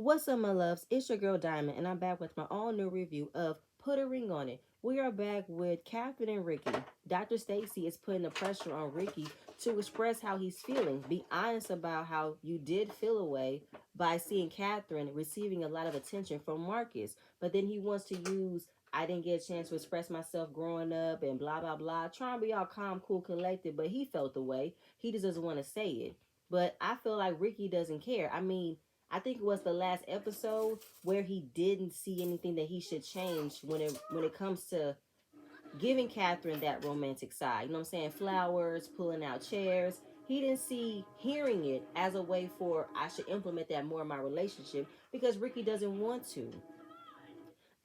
What's up, my loves? It's your girl Diamond, and I'm back with my all new review of Put a Ring on It. We are back with Catherine and Ricky. Dr. Stacy is putting the pressure on Ricky to express how he's feeling. Be honest about how you did feel away by seeing Catherine receiving a lot of attention from Marcus. But then he wants to use, I didn't get a chance to express myself growing up and blah, blah, blah. Trying to be all calm, cool, collected, but he felt the way. He just doesn't want to say it. But I feel like Ricky doesn't care. I mean, I think it was the last episode where he didn't see anything that he should change when it comes to giving Catherine that romantic side. You know what I'm saying? Flowers, pulling out chairs. He didn't see hearing it as a way for I should implement that more in my relationship because Ricky doesn't want to.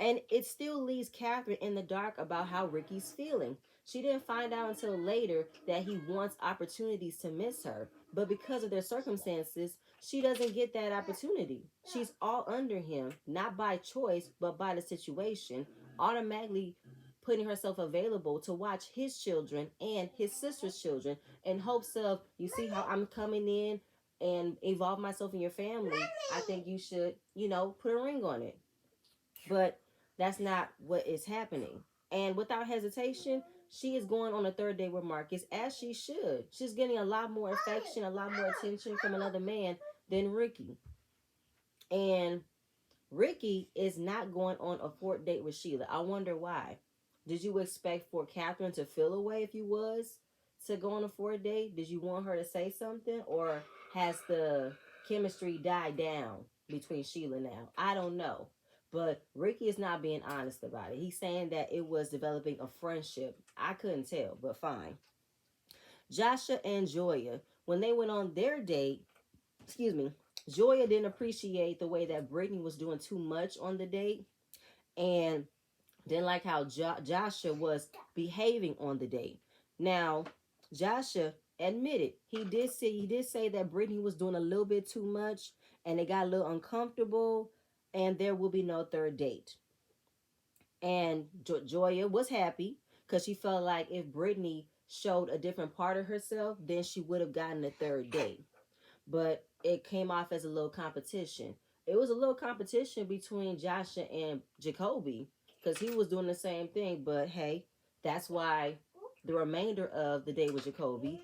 And it still leaves Catherine in the dark about how Ricky's feeling. She didn't find out until later that he wants opportunities to miss her. But because of their circumstances, she doesn't get that opportunity. She's all under him, not by choice, but by the situation, automatically putting herself available to watch his children and his sister's children in hopes of, you see how I'm coming in and involve myself in your family. I think you should, put a ring on it. But that's not what is happening. And without hesitation, she is going on a third date with Marcus as she should. She's getting a lot more affection, a lot more attention from another man than Ricky. And Ricky is not going on a fourth date with Sheila. I wonder why. Did you expect for Catherine to feel away if you was to go on a fourth date? Did you want her to say something? Or has the chemistry died down between Sheila now? I don't know. But Ricky is not being honest about it. He's saying that it was developing a friendship. I couldn't tell, but fine. Joshua and Joya, when they went on their date, excuse me, Joya didn't appreciate the way that Brittany was doing too much on the date and didn't like how Joshua was behaving on the date. Now, Joshua admitted he did say that Brittany was doing a little bit too much and it got a little uncomfortable and there will be no third date. And Joya was happy because she felt like if Brittany showed a different part of herself, then she would have gotten a third date. But it came off as a little competition. It was a little competition between Joshua and Jacoby because he was doing the same thing. But hey, that's why the remainder of the day with Jacoby,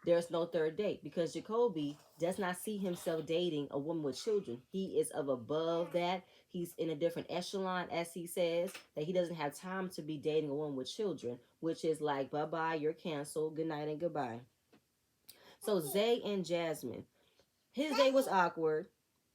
there's no third date because Jacoby does not see himself dating a woman with children. He is of above that. He's in a different echelon, as he says, that he doesn't have time to be dating a woman with children, which is like, bye-bye, you're canceled, good night and goodbye. So Zay and Jasmine, his date was awkward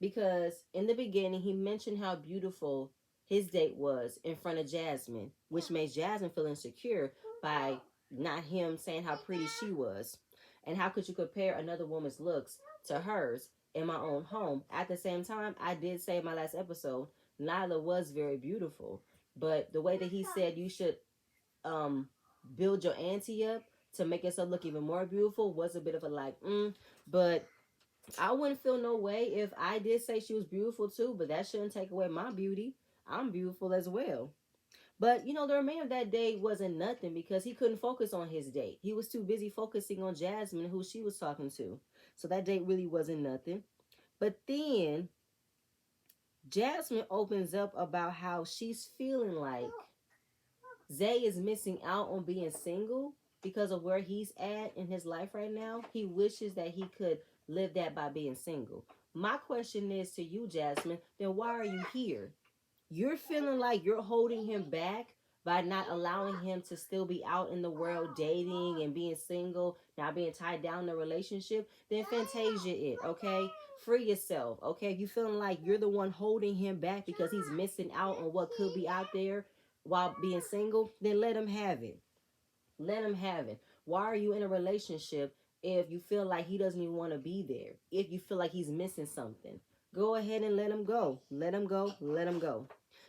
because in the beginning he mentioned how beautiful his date was in front of Jasmine, which made Jasmine feel insecure by not him saying how pretty she was. And how could you compare another woman's looks to hers in my own home? At the same time, I did say in my last episode, Nyla was very beautiful. But the way that he said you should um build your ante up to make yourself look even more beautiful was a bit of a but I wouldn't feel no way if I did say she was beautiful too, but that shouldn't take away my beauty. I'm beautiful as well. But the remainder of that day wasn't nothing because he couldn't focus on his date. He was too busy focusing on Jasmine, who she was talking to. So that date really wasn't nothing. But then Jasmine opens up about how she's feeling like Zay is missing out on being single because of where he's at in his life right now. He wishes that he could live that by being single. My question is to you, Jasmine, then why are you here? You're feeling like you're holding him back by not allowing him to still be out in the world dating and being single, not being tied down in a relationship, then Fantasia it, okay? Free yourself, okay? If you feeling like you're the one holding him back because he's missing out on what could be out there while being single, then let him have it. Let him have it. Why are you in a relationship if you feel like he doesn't even want to be there? If you feel like he's missing something, go ahead and let him go. Let him go. Let him go.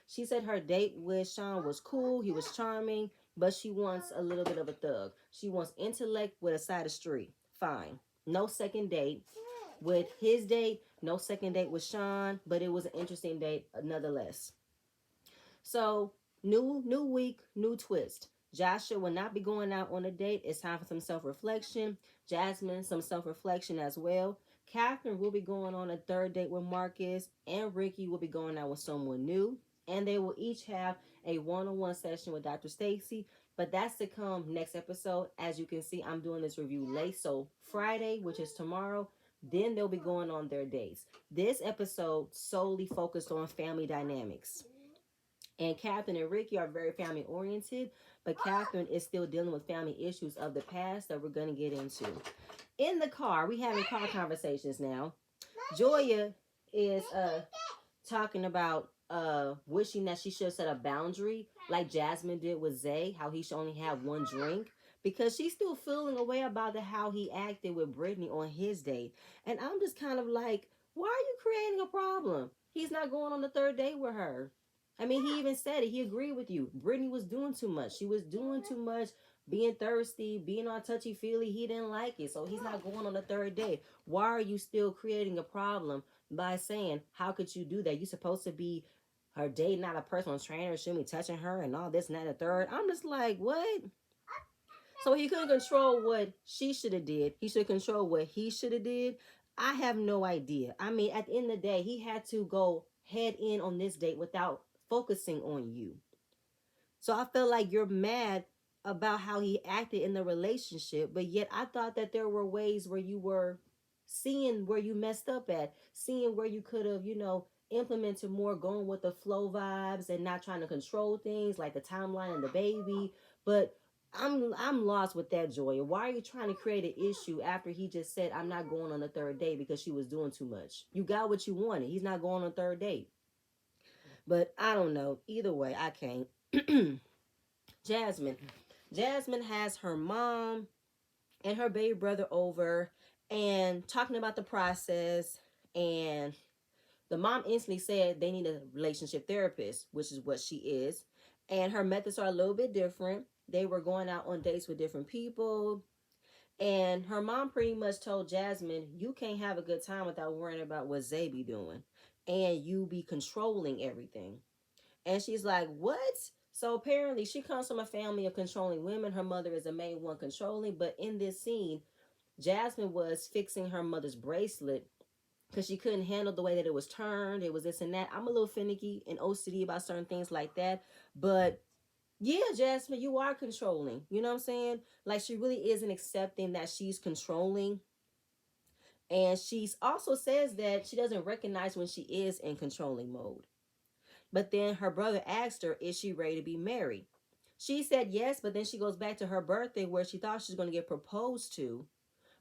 She said her date with Sean was cool. He was charming, but she wants a little bit of a thug. She wants intellect with a side of street. Fine. No second date with his date. No second date with Sean, but it was an interesting date nonetheless. So, new week, new twist. Joshua will not be going out on a date. It's time for some self-reflection. Jasmine, some self-reflection as well. Catherine will be going on a third date with Marcus, and Ricky will be going out with someone new. And they will each have a one-on-one session with Dr. Stacy. But that's to come next episode. As you can see, I'm doing this review late. So Friday, which is tomorrow, then they'll be going on their dates. This episode solely focused on family dynamics. And Catherine and Ricky are very family oriented, but Catherine is still dealing with family issues of the past that we're going to get into. In the car, we having car conversations now. Joya is talking about wishing that she should set a boundary like Jasmine did with Zay, how he should only have one drink. Because she's still feeling a way about how he acted with Brittany on his date. And I'm just kind of like, why are you creating a problem? He's not going on the third date with her. I mean, he even said it. He agreed with you. Brittany was doing too much. She was doing too much, being thirsty, being all touchy-feely. He didn't like it, so he's not going on the third date. Why are you still creating a problem by saying, how could you do that? You're supposed to be her date, not a personal trainer. Shouldn't be touching her and all this and that and the third. I'm just like, what? So he couldn't control what she should have did. He should control what he should have did. I have no idea. I mean, at the end of the day, he had to go head in on this date without focusing on you. So I feel like you're mad about how he acted in the relationship, but yet I thought that there were ways where you were seeing where you messed up at, seeing where you could have, implemented more, going with the flow vibes and not trying to control things like the timeline and the baby. But I'm lost with that, Joya. Why are you trying to create an issue after he just said, I'm not going on the third date because she was doing too much? You got what you wanted. He's not going on a third date. But I don't know. Either way, I can't. Jasmine. Jasmine has her mom and her baby brother over and talking about the process. And the mom instantly said they need a relationship therapist, which is what she is. And her methods are a little bit different. They were going out on dates with different people. And her mom pretty much told Jasmine, you can't have a good time without worrying about what Zay be doing. And you be controlling everything. And she's like, what? So apparently she comes from a family of controlling women. Her mother is the main one controlling. But in this scene, Jasmine was fixing her mother's bracelet because she couldn't handle the way that it was turned. It was this and that. I'm a little finicky and OCD about certain things like that. But yeah, Jasmine, you are controlling. You know what I'm saying? Like, she really isn't accepting that she's controlling. And she also says that she doesn't recognize when she is in controlling mode. But then her brother asked her, is she ready to be married? She said yes, but then she goes back to her birthday where she thought she was going to get proposed to.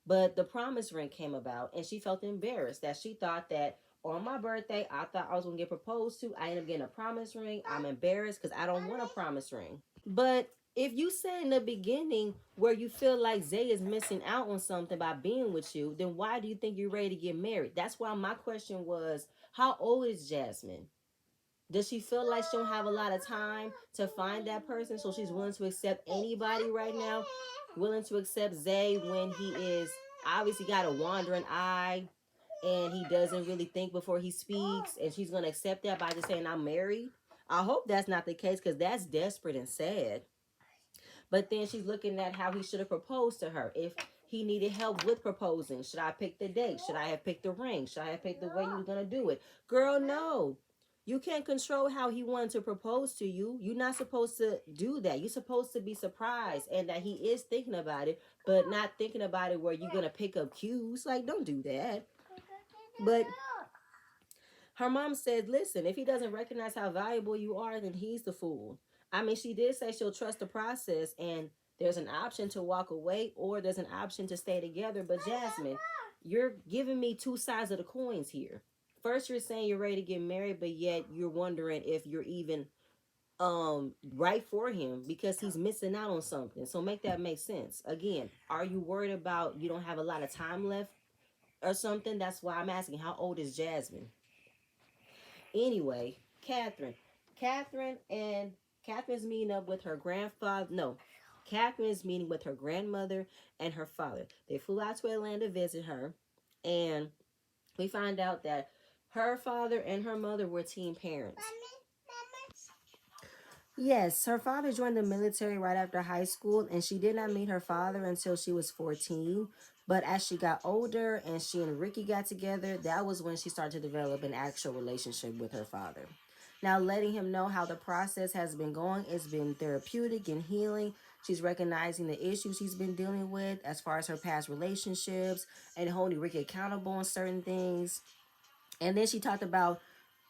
But the promise ring came about and she felt embarrassed that she thought that on my birthday, I thought I was going to get proposed to. I ended up getting a promise ring. I'm embarrassed because I don't want a promise ring. But if you said in the beginning where you feel like Zay is missing out on something by being with you, then why do you think you're ready to get married? That's why my question was, how old is Jasmine? Does she feel like she don't have a lot of time to find that person, so she's willing to accept anybody right now? Willing to accept Zay when he is obviously got a wandering eye and he doesn't really think before he speaks, and she's going to accept that by just saying, I'm married? I hope that's not the case because that's desperate and sad. But then she's looking at how he should have proposed to her. If he needed help with proposing, should I pick the date? Should I have picked the ring? Should I have picked the way you were going to do it? Girl, no. You can't control how he wanted to propose to you. You're not supposed to do that. You're supposed to be surprised and that he is thinking about it, but not thinking about it where you're going to pick up cues. Like, don't do that. But her mom said, listen, if he doesn't recognize how valuable you are, then he's the fool. I mean, she did say she'll trust the process and there's an option to walk away or there's an option to stay together. But Jasmine, you're giving me two sides of the coins here. First, you're saying you're ready to get married, but yet you're wondering if you're even right for him because he's missing out on something. So make that make sense. Again, are you worried about you don't have a lot of time left or something? That's why I'm asking, how old is Jasmine? Anyway, Catherine. Catherine's meeting up with her grandfather. No, Catherine's meeting with her grandmother and her father. They flew out to Atlanta to visit her, and we find out that her father and her mother were teen parents. Yes, her father joined the military right after high school, and she did not meet her father until she was 14. But as she got older and she and Ricky got together, that was when she started to develop an actual relationship with her father. Now, letting him know how the process has been going, it's been therapeutic and healing. She's recognizing the issues she's been dealing with as far as her past relationships and holding Ricky accountable on certain things. And then she talked about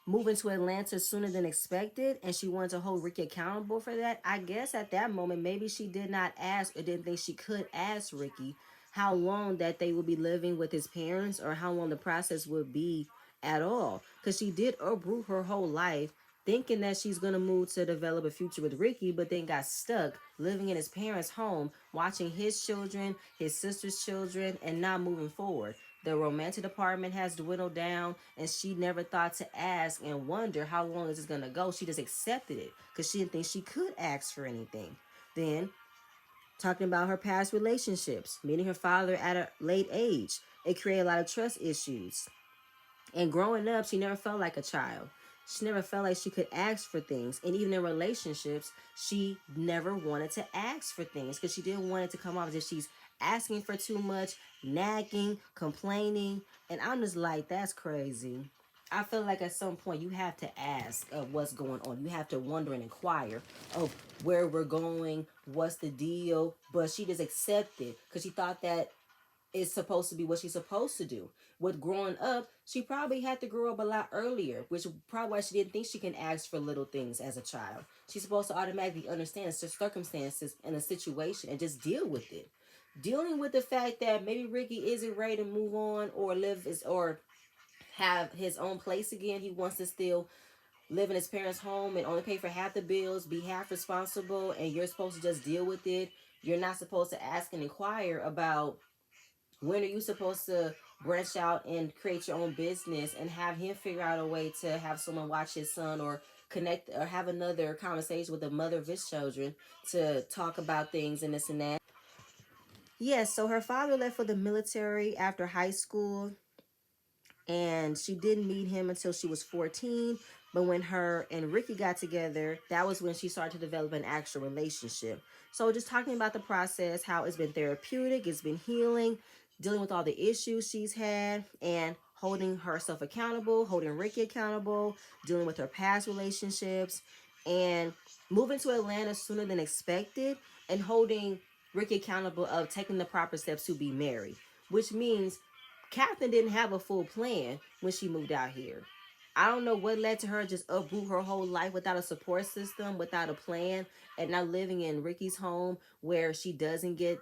moving to Atlanta sooner than expected, and she wanted to hold Ricky accountable for that. I guess at that moment, maybe she did not ask or didn't think she could ask Ricky how long that they would be living with his parents or how long the process would be at all. Because she did uproot her whole life thinking that she's going to move to develop a future with Ricky, but then got stuck living in his parents' home, watching his children, his sister's children, and not moving forward. The romantic department has dwindled down, and she never thought to ask and wonder how long is this going to go. She just accepted it because she didn't think she could ask for anything. Then, talking about her past relationships, meeting her father at a late age, it created a lot of trust issues. And growing up, she never felt like a child. She never felt like she could ask for things. And even in relationships, she never wanted to ask for things because she didn't want it to come off as if she's asking for too much, nagging, complaining. And I'm just like, that's crazy. I feel like at some point you have to ask of what's going on. You have to wonder and inquire of where we're going, what's the deal. But she just accepted because she thought that is supposed to be what she's supposed to do. With growing up, she probably had to grow up a lot earlier, which probably why she didn't think she can ask for little things as a child. She's supposed to automatically understand the circumstances and the situation and just deal with it. Dealing with the fact that maybe Ricky isn't ready to move on or or have his own place again. He wants to still live in his parents' home and only pay for half the bills, be half responsible, and you're supposed to just deal with it. You're not supposed to ask and inquire about when are you supposed to branch out and create your own business and have him figure out a way to have someone watch his son or connect or have another conversation with the mother of his children to talk about things and this and that. Yes, so her father left for the military after high school, and she didn't meet him until she was 14. But when her and Ricky got together, that was when she started to develop an actual relationship. So just talking about the process, how it's been therapeutic, it's been healing, dealing with all the issues she's had, and holding herself accountable, holding Ricky accountable, dealing with her past relationships, and moving to Atlanta sooner than expected, and holding Ricky accountable of taking the proper steps to be married, which means Catherine didn't have a full plan when she moved out here. I don't know what led to her just uproot her whole life without a support system, without a plan, and now living in Ricky's home where she doesn't get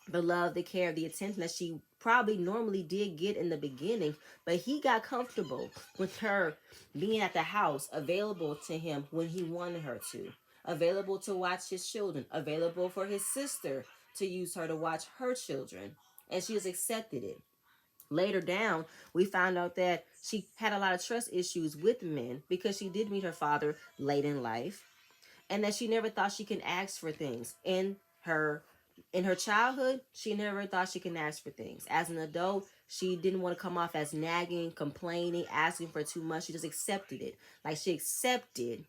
the love, the care, the attention that she probably normally did get in the beginning. But he got comfortable with her being at the house, available to him when he wanted her to, available to watch his children, available for his sister to use her to watch her children. And she has accepted it. Later down, we found out that she had a lot of trust issues with men because she did meet her father late in life, and that she never thought she can ask for things her in her childhood. She never thought she can ask for things. As an adult, she didn't want to come off as nagging, complaining, asking for too much. She just accepted it. Like she accepted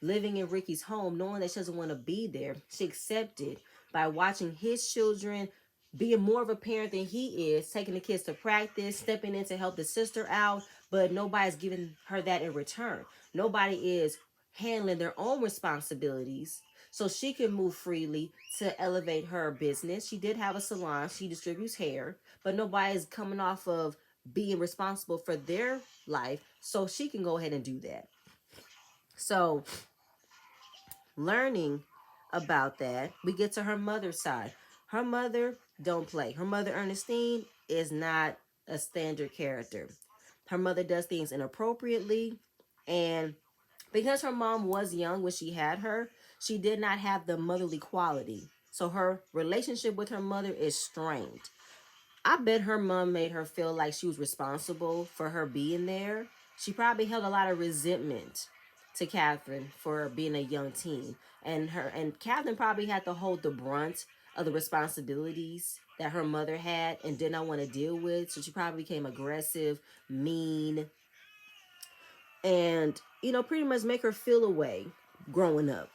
living in Ricky's home, knowing that she doesn't want to be there. She accepted by watching his children, being more of a parent than he is, taking the kids to practice, stepping in to help the sister out, but nobody's giving her that in return. Nobody is handling their own responsibilities so she can move freely to elevate her business. She did have a salon, she distributes hair, but nobody's coming off of being responsible for their life so she can go ahead and do that. So learning about that, we get to her mother's side. Her mother don't play. Her mother, Ernestine, is not a standard character. Her mother does things inappropriately, and because her mom was young when she had her, she did not have the motherly quality. So her relationship with her mother is strained. I bet her mom made her feel like she was responsible for her being there. She probably held a lot of resentment to Catherine for being a young teen. And Catherine probably had to hold the brunt of the responsibilities that her mother had and did not want to deal with. So she probably became aggressive, mean, and pretty much make her feel away growing up.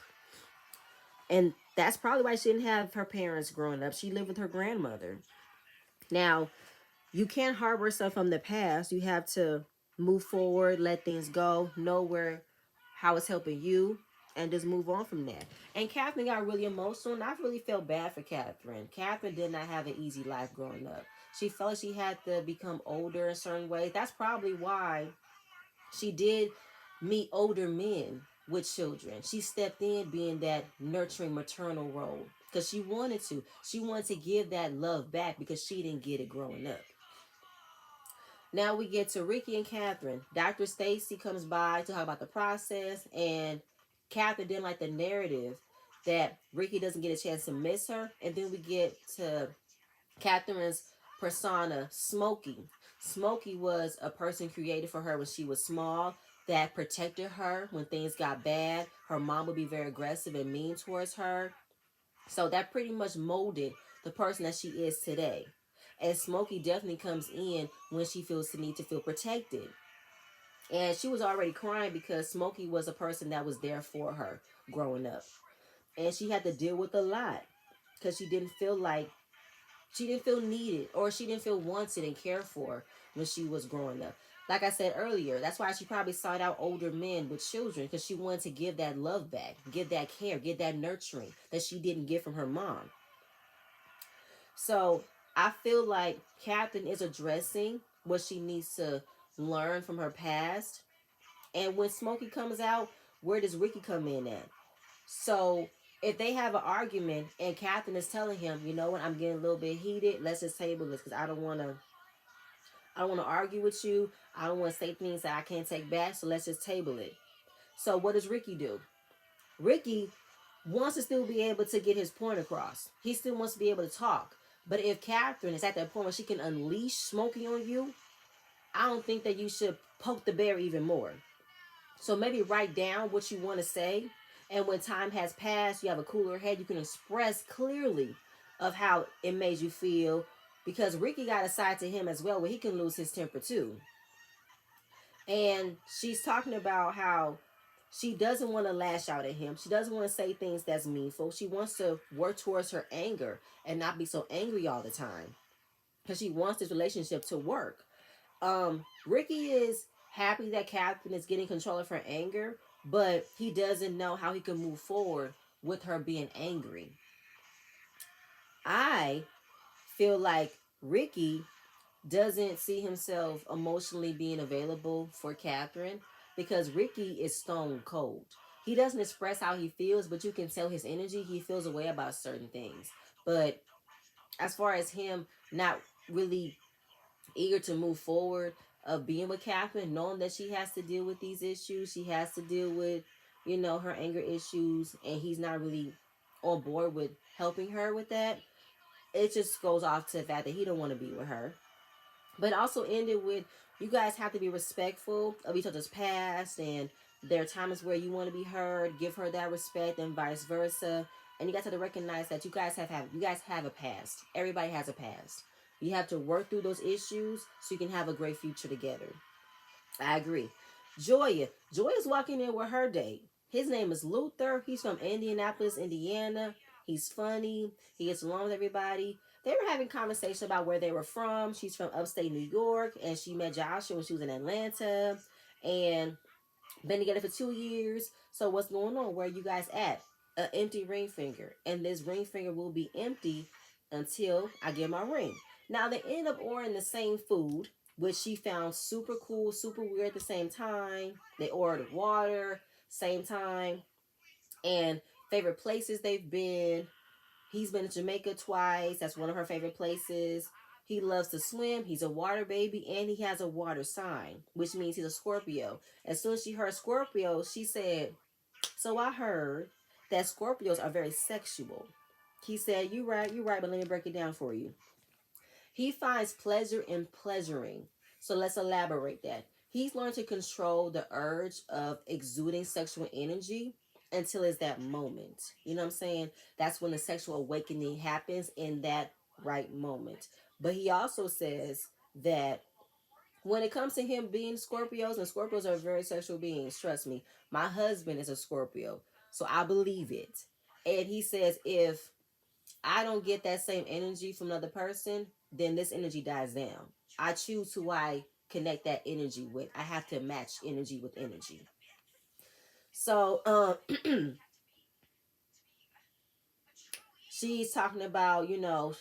And that's probably why she didn't have her parents growing up. She lived with her grandmother. Now, you can't harbor stuff from the past. You have to move forward, let things go, know where how it's helping you, and just move on from that. And Catherine got really emotional, and I really felt bad for Catherine. Catherine did not have an easy life growing up. She felt she had to become older in certain ways. That's probably why she did meet older men with children. She stepped in being that nurturing maternal role because she wanted to. She wanted to give that love back because she didn't get it growing up. Now we get to Ricky and Catherine. Dr. Stacy comes by to talk about the process, and Catherine didn't like the narrative that Ricky doesn't get a chance to miss her. And then we get to Catherine's persona, Smokey. Smokey was a person created for her when she was small that protected her when things got bad. Her mom would be very aggressive and mean towards her. So that pretty much molded the person that she is today. And Smokey definitely comes in when she feels the need to feel protected. And she was already crying because Smokey was a person that was there for her growing up. And she had to deal with a lot because she didn't feel needed or she didn't feel wanted and cared for when she was growing up. Like I said earlier, that's why she probably sought out older men with children because she wanted to give that love back, give that care, give that nurturing that she didn't get from her mom. So I feel like Catherine is addressing what she needs to learn from her past. And when Smokey comes out, where does Ricky come in at? So if they have an argument and Catherine is telling him, you know what, I'm getting a little bit heated, let's just table this because I don't want to argue with you. I don't want to say things that I can't take back. So let's just table it. So what does Ricky do? Ricky wants to still be able to get his point across. He still wants to be able to talk. But if Catherine is at that point where she can unleash Smokey on you, I don't think that you should poke the bear even more. So maybe write down what you want to say. And when time has passed, you have a cooler head, you can express clearly of how it made you feel. Because Ricky got a side to him as well where he can lose his temper too. And she's talking about how she doesn't want to lash out at him. She doesn't want to say things that's meaningful. She wants to work towards her anger and not be so angry all the time. Because she wants this relationship to work. Ricky is happy that Catherine is getting control of her anger, but he doesn't know how he can move forward with her being angry. I feel like Ricky doesn't see himself emotionally being available for Catherine because Ricky is stone cold. He doesn't express how he feels, but you can tell his energy. He feels a way about certain things. But as far as him not really eager to move forward of being with Catherine, knowing that she has to deal with these issues, she has to deal with, her anger issues, and he's not really on board with helping her with that. It just goes off to the fact that he don't want to be with her. But also ended with you guys have to be respectful of each other's past, and there are times where you want to be heard, give her that respect, and vice versa. And you guys have to recognize that you guys have a past. Everybody has a past. You have to work through those issues so you can have a great future together. I agree. Joya's walking in with her date. His name is Luther. He's from Indianapolis, Indiana. He's funny. He gets along with everybody. They were having conversation about where they were from. She's from upstate New York, and she met Joshua when she was in Atlanta, and been together for 2 years. So what's going on? Where are you guys at? An empty ring finger, and this ring finger will be empty until I get my ring. Now they end up ordering the same food, which she found super cool, super weird at the same time. They ordered water, same time, and favorite places they've been. He's been to Jamaica twice. That's one of her favorite places. He loves to swim. He's a water baby, and he has a water sign, which means he's a Scorpio. As soon as she heard Scorpio, she said, "So I heard that Scorpios are very sexual." He said, "You right, but let me break it down for you." He finds pleasure in pleasuring. So let's elaborate that. He's learned to control the urge of exuding sexual energy until it's that moment. You know what I'm saying? That's when the sexual awakening happens in that right moment. But he also says that when it comes to him being Scorpios, and Scorpios are very sexual beings, trust me, my husband is a Scorpio. So I believe it. And he says if I don't get that same energy from another person, then this energy dies down. I choose who I connect that energy with. I have to match energy with energy. So she's talking about,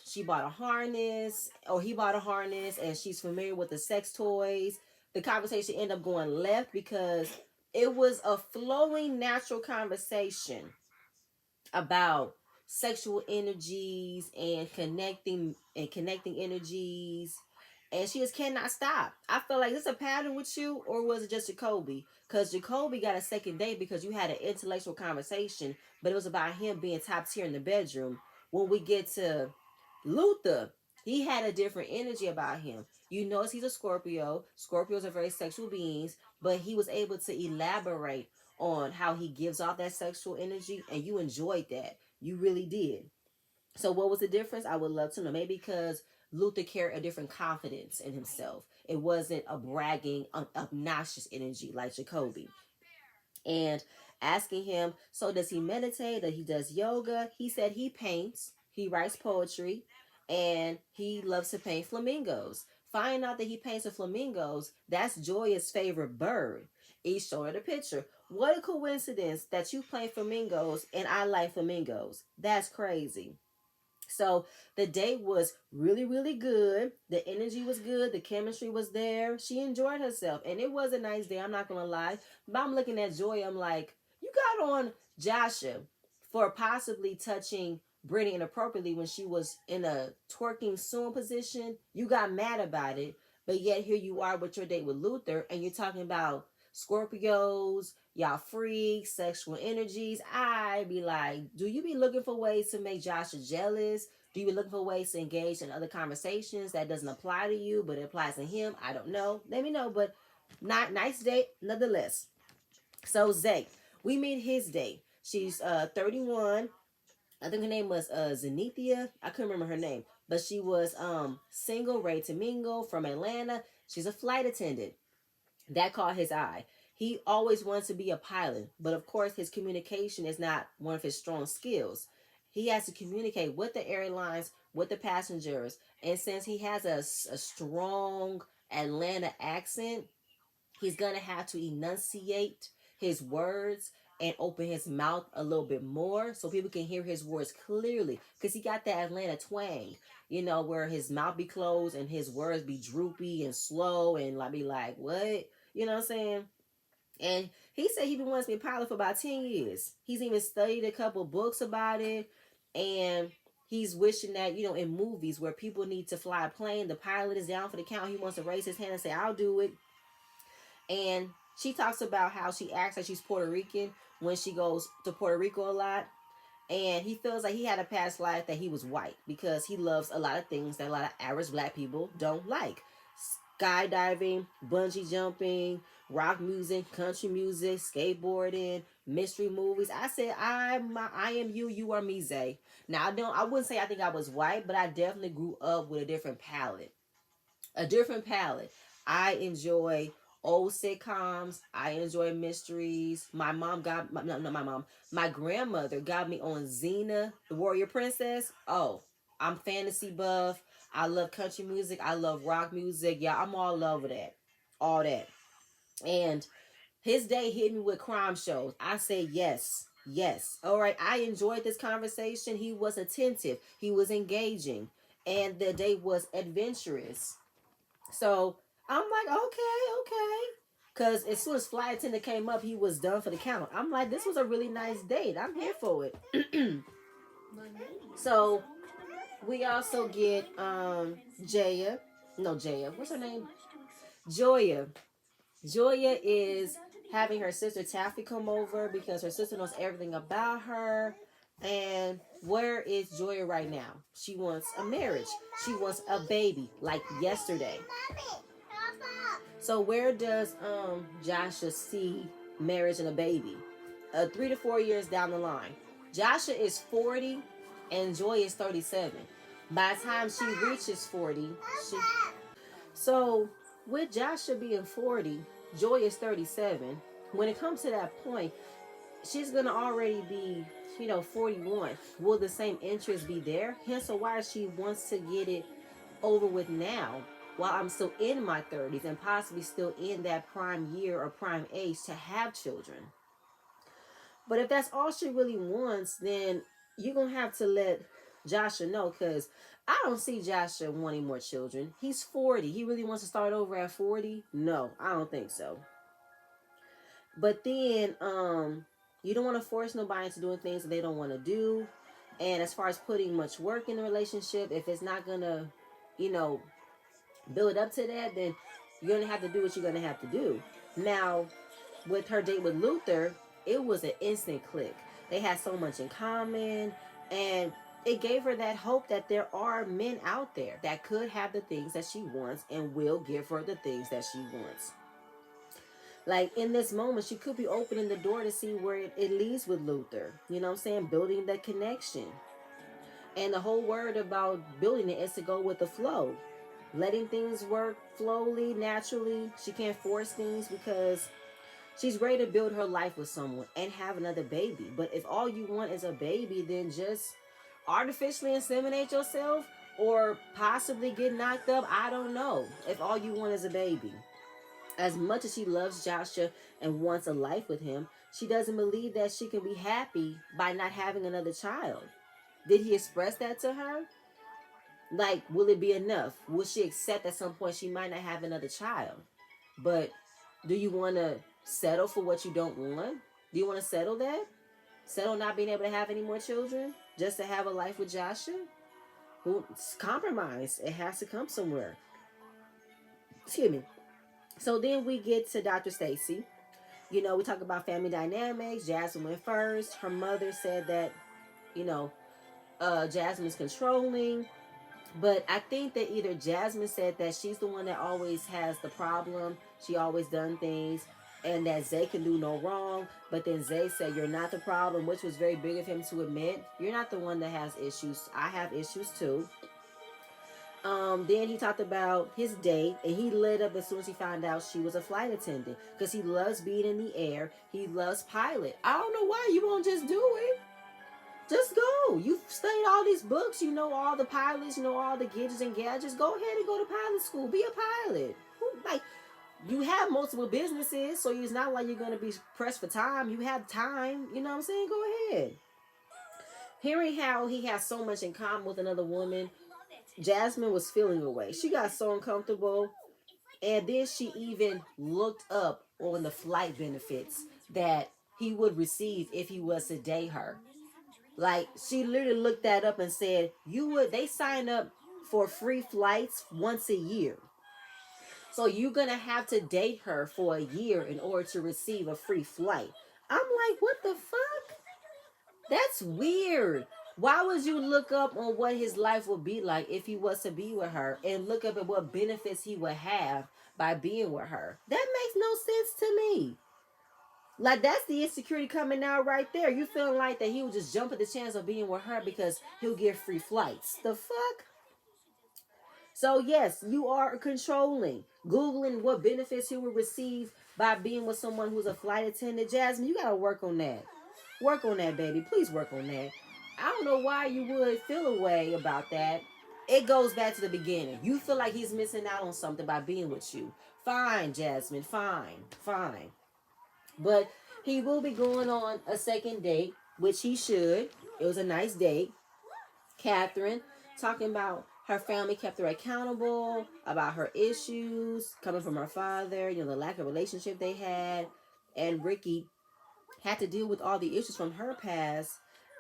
she bought a harness, or he bought a harness, and she's familiar with the sex toys. The conversation ended up going left because it was a flowing, natural conversation about sexual energies and connecting energies, and she just cannot stop. I feel like this a pattern with you, or was it just Jacoby? Because Jacoby got a second date because you had an intellectual conversation, but it was about him being top tier in the bedroom. When we get to Luther, he had a different energy about him. You notice he's a Scorpio. Scorpios are very sexual beings, but he was able to elaborate on how he gives off that sexual energy, and you enjoyed that. You really did. So what was the difference? I would love to know. Maybe because Luther carried a different confidence in himself. It wasn't a bragging, obnoxious energy like Jacoby. And asking him, so does he meditate? That he does yoga? He said he paints, he writes poetry, and he loves to paint flamingos. Find out that he paints the flamingos. That's Joya's favorite bird. He's showing the picture. What a coincidence that you play flamingos and I like flamingos. That's crazy. So the date was really, really good. The energy was good. The chemistry was there. She enjoyed herself. And it was a nice day. I'm not going to lie. But I'm looking at Joy. I'm like, you got on Joshua for possibly touching Brittany inappropriately when she was in a twerking suing position. You got mad about it. But yet here you are with your date with Luther. And you're talking about Scorpios, y'all freaks, sexual energies. I be like, do you be looking for ways to make Joshua jealous? Do you be looking for ways to engage in other conversations that doesn't apply to you, but it applies to him? I don't know. Let me know. But not nice date, nonetheless. So Zay, we meet his date. She's 31. I think her name was Zenithia. I couldn't remember her name, but she was single, ready to mingle, from Atlanta. She's a flight attendant. That caught his eye. He always wants to be a pilot, but of course, his communication is not one of his strong skills. He has to communicate with the airlines, with the passengers, and since he has a strong Atlanta accent, he's going to have to enunciate his words and open his mouth a little bit more so people can hear his words clearly, because he got that Atlanta twang, where his mouth be closed and his words be droopy and slow, and like be like, what? You know what I'm saying? And he said he been wanting to be a pilot for about 10 years. He's even studied a couple books about it. And he's wishing that, in movies where people need to fly a plane, the pilot is down for the count. He wants to raise his hand and say, I'll do it. And she talks about how she acts like she's Puerto Rican when she goes to Puerto Rico a lot. And he feels like he had a past life that he was white because he loves a lot of things that a lot of average black people don't like. Skydiving, bungee jumping, rock music, country music, skateboarding, mystery movies. I said, I am you, you are me, Zay. Now I wouldn't say I think I was white, but I definitely grew up with a different palette. A different palette. I enjoy old sitcoms. I enjoy mysteries. My mom got no, not my mom. My grandmother got me on Xena, the Warrior Princess. Oh, I'm fantasy buff. I love country music. I love rock music. Yeah, I'm all over that. All that. And his day hit me with crime shows. I say yes. Yes. All right. I enjoyed this conversation. He was attentive. He was engaging. And the day was adventurous. So I'm like, okay. Because as soon as flight attendant came up, he was done for the count. I'm like, this was a really nice date. I'm here for it. So we also get Jaya. No, Jaya. What's her name? Joya. Joya is having her sister Taffy come over because her sister knows everything about her. And where is Joya right now? She wants a marriage. She wants a baby, like yesterday. So where does Joshua see marriage and a baby? 3 to 4 years down the line. Joshua is 40 and Joy is 37. By the time she reaches 40, so with Joshua being 40, Joy is 37. When it comes to that point, she's gonna already be, 41. Will the same interest be there? Hence why she wants to get it over with now while I'm still in my 30s and possibly still in that prime year or prime age to have children. But if that's all she really wants, then you're going to have to let Joshua know, because I don't see Joshua wanting more children. He's 40. He really wants to start over at 40? No, I don't think so. But then you don't want to force nobody into doing things that they don't want to do. And as far as putting much work in the relationship, if it's not going to, you know, build up to that, then you're going to have to do what you're going to have to do. Now, with her date with Luther, it was an instant click. They had so much in common, and it gave her that hope that there are men out there that could have the things that she wants and will give her the things that she wants. Like in this moment, she could be opening the door to see where it leads with Luther. You know what I'm saying? Building that connection. And the whole word about building it is to go with the flow. Letting things work slowly, naturally. She can't force things because she's ready to build her life with someone and have another baby. But if all you want is a baby, then just artificially inseminate yourself or possibly get knocked up. I don't know. If all you want is a baby. As much as she loves Joshua and wants a life with him, she doesn't believe that she can be happy by not having another child. Did he express that to her? Like, will it be enough? Will she accept at some point she might not have another child? But do you want to settle for what you don't want? Do you want to settle that? Settle not being able to have any more children just to have a life with Joshua? Who compromise? It has to come somewhere. Excuse me. So then we get to Dr. Stacy. You know, we talk about family dynamics. Jasmine went first. Her mother said that, you know, Jasmine's controlling. But I think that either Jasmine said that she's the one that always has the problem. She always done things. And that Zay can do no wrong. But then Zay said, you're not the problem, which was very big of him to admit. You're not the one that has issues. I have issues too. Then he talked about his date, and he lit up as soon as he found out she was a flight attendant because he loves being in the air. He loves pilot. I don't know why you won't just do it. Just go. You've studied all these books. You know all the pilots. You know all the gadgets and gadgets. Go ahead and go to pilot school. Be a pilot. Like, you have multiple businesses, so it's not like you're going to be pressed for time. You have time. You know what I'm saying? Go ahead. Hearing how he has so much in common with another woman, Jasmine was feeling away. She got so uncomfortable. And then she even looked up on the flight benefits that he would receive if he was to date her. Like, she literally looked that up and said, they sign up for free flights once a year. So you're going to have to date her for a year in order to receive a free flight. I'm like, what the fuck? That's weird. Why would you look up on what his life would be like if he was to be with her and look up at what benefits he would have by being with her? That makes no sense to me. Like, that's the insecurity coming out right there. You feeling like that he would just jump at the chance of being with her because he'll get free flights. The fuck? So yes, you are controlling. Googling what benefits he will receive by being with someone who's a flight attendant. Jasmine, you gotta work on that. Work on that, baby. Please work on that. I don't know why you would feel a way about that. It goes back to the beginning. You feel like he's missing out on something by being with you. Fine, Jasmine. Fine. Fine. But he will be going on a second date, which he should. It was a nice date. Catherine talking about her family kept her accountable, about her issues coming from her father, the lack of relationship they had. And Ricky had to deal with all the issues from her past.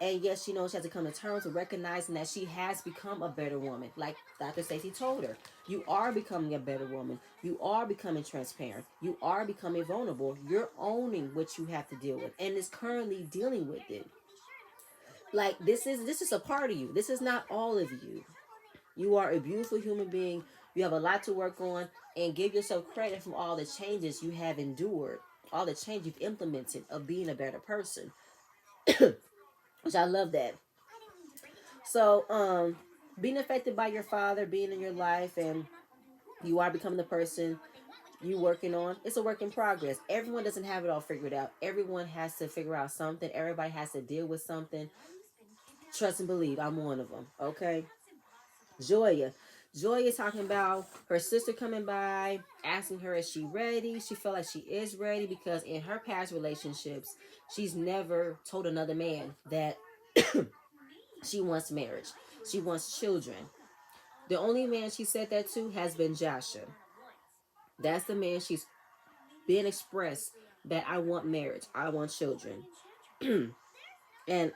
And yes, she knows she has to come to terms with recognizing that she has become a better woman. Like Dr. Stacy told her, you are becoming a better woman. You are becoming transparent. You are becoming vulnerable. You're owning what you have to deal with and is currently dealing with it. Like, this is a part of you. This is not all of you. You are a beautiful human being. You have a lot to work on, and give yourself credit for all the changes you have endured, all the change you've implemented of being a better person. Which I love that. So, being affected by your father being in your life, and you are becoming the person you working on, it's a work in progress. Everyone doesn't have it all figured out. Everyone has to figure out something. Everybody has to deal with something. Trust and believe. I'm one of them. Okay. Joya. Joy is talking about her sister coming by, asking her, is she ready? She felt like she is ready because in her past relationships, she's never told another man that she wants marriage. She wants children. The only man she said that to has been Joshua. That's the man she's been expressed that I want marriage. I want children. And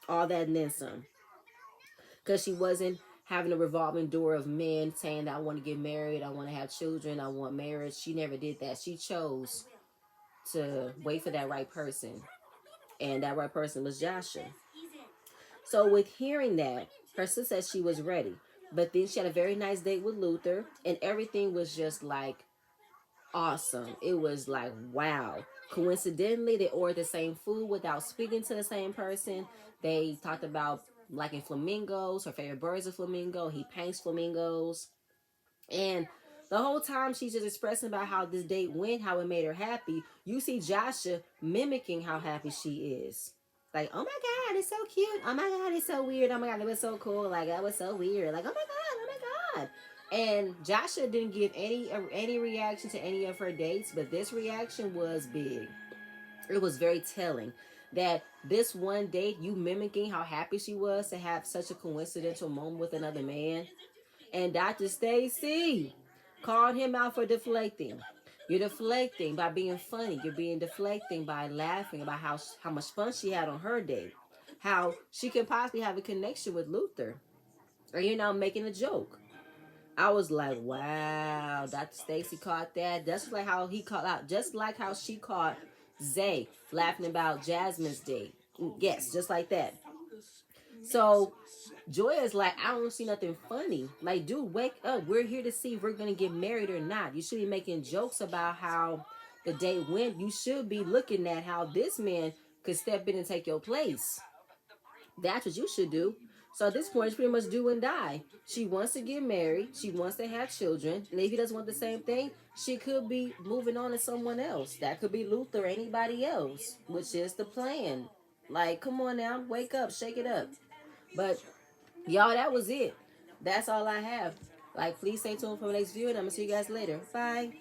all that and then some. Because she wasn't having a revolving door of men saying that I want to get married, I want to have children, I want marriage. She never did that. She chose to wait for that right person. And that right person was Joshua. So with hearing that, her sister said she was ready. But then she had a very nice date with Luther, and everything was just like awesome. It was like, wow. Coincidentally, they ordered the same food without speaking to the same person. They talked about liking flamingos. Her favorite bird is a flamingo. He paints flamingos. And the whole time she's just expressing about how this date went, how it made her happy. You see Joshua mimicking how happy she is. Like, oh my God, it's so cute. Oh my God, it's so weird. Oh my God, it was so cool. Like, that was so weird. Like, oh my God, oh my God. And Joshua didn't give any reaction to any of her dates, but this reaction was big. It was very telling that this one date, you mimicking how happy she was to have such a coincidental moment with another man. And Dr. Stacy called him out for deflecting. You're deflecting by being funny. You're being deflecting by laughing about how much fun she had on her date. How she could possibly have a connection with Luther. Or you're now making a joke. I was like, wow, Dr. Stacy caught that. Just like how he caught out, just like how she caught Zay laughing about Jasmine's date. Yes, just like that. So Joy is like, I don't see nothing funny. Like, dude, wake up. We're here to see if we're going to get married or not. You should be making jokes about how the date went. You should be looking at how this man could step in and take your place. That's what you should do. So at this point, it's pretty much do and die. She wants to get married. She wants to have children. And if he doesn't want the same thing, she could be moving on to someone else. That could be Luther or anybody else, which is the plan. Like, come on now. Wake up. Shake it up. But y'all, that was it. That's all I have. Like, please stay tuned for the next video, and I'm going to see you guys later. Bye.